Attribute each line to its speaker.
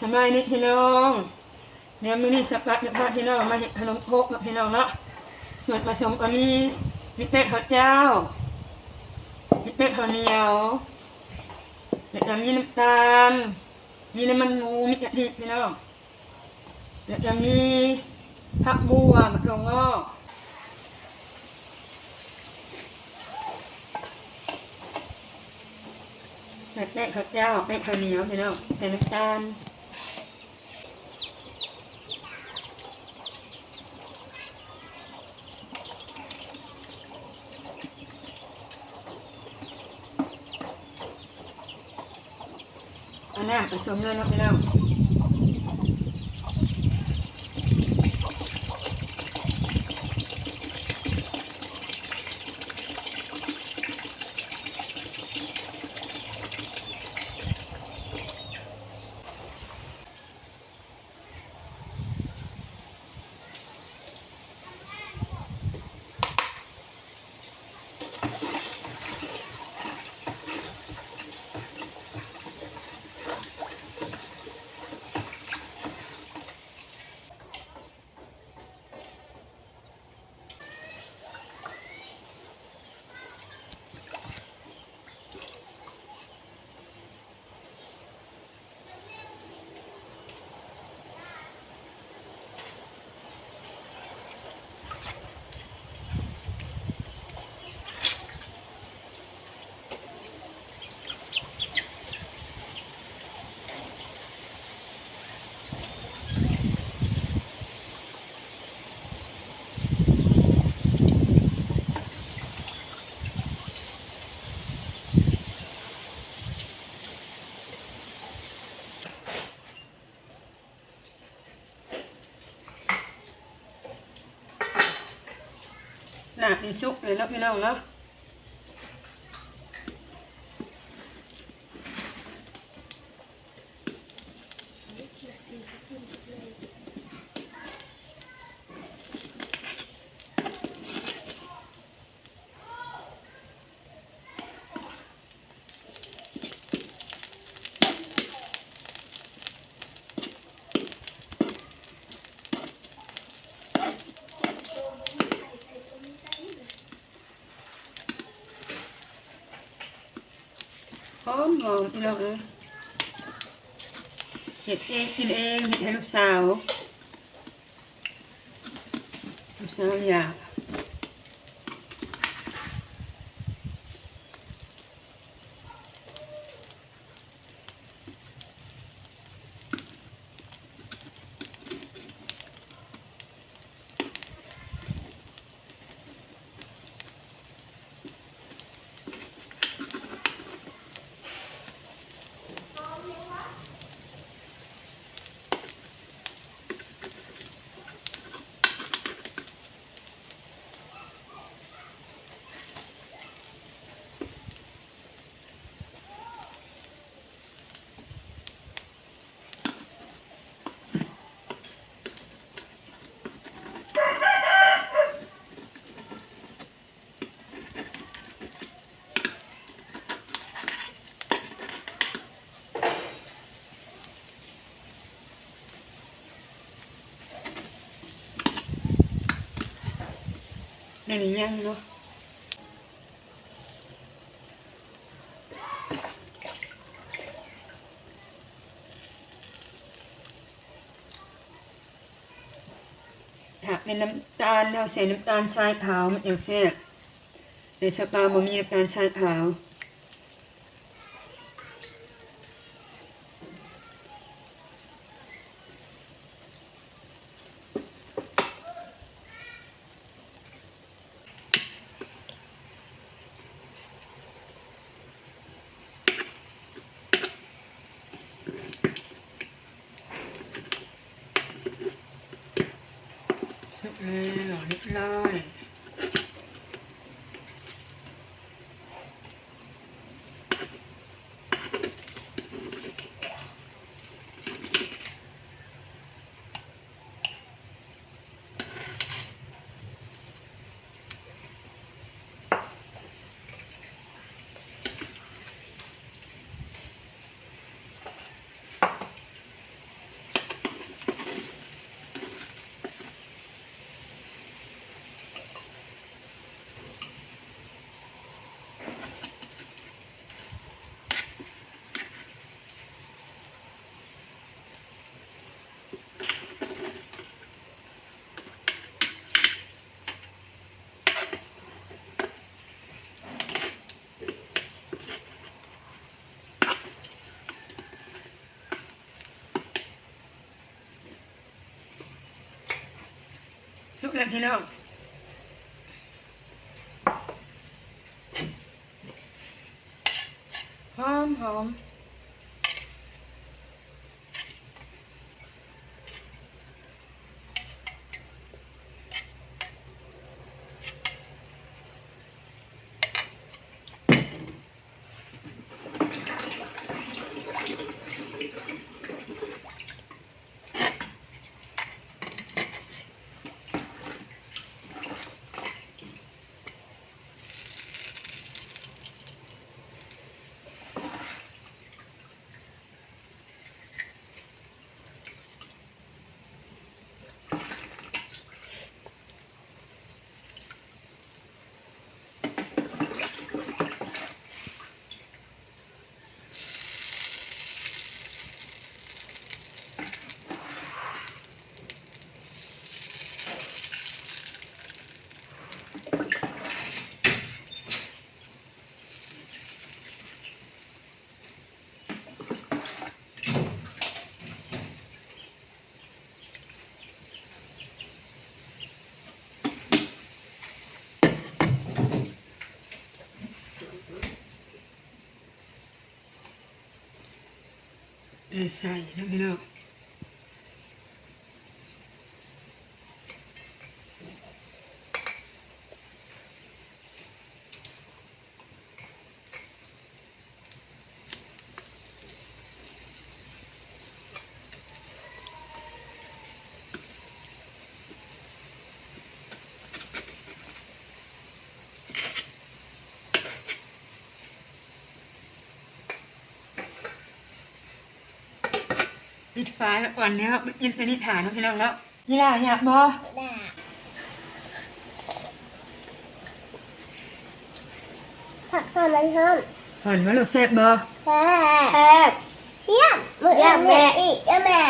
Speaker 1: สบายนิดพี่น้องเดี๋ยวมื้อนี้สักพักพาพี่น้องมาเฮ็ดขนมโครกกับพี่น้องเนาะส่วนผสมก็มีแป้งข้าวเจ้ามีแป้งข้าวเหนียวแล้วก็มีน้ำตาลมีน้ำมันหมูมีกะทิพี่น้องแล้วก็มีผักบัวมะเขืองอกใส่แป้งข้าวเจ้าแป้งข้าวเหนียวพี่น้องใส่น้ำตาลเอาน้ำผสมเลยนะพี่น้องน้ำมีซุกเลยนะพี่น้องเนาะหอมพี่น้องเห็ดเองกินเองเห็ดให้ลูกสาวอยากในนี้ยังเนาะหากเป็นน้ำตาลเราใส่น้ำตาลทรายขาวมันอย่างแซ่บในสปาบ่มีน้ำตาลทรายขาวสุกเลยหล่อเรียบร้อย แล้วพี่น้องหอมหอมใส่นะพี่น้องปิดฟ้าแล้วก่อนนี้ครับยินอนิษฐานนะพี่น้องแล้วนี่ล่ะอยากบ่
Speaker 2: ผักหอมมันหอม
Speaker 1: ผ่อนว่าเราแซ่บบ่
Speaker 2: แซ่บเยี่ยมมือแม่อีกแม่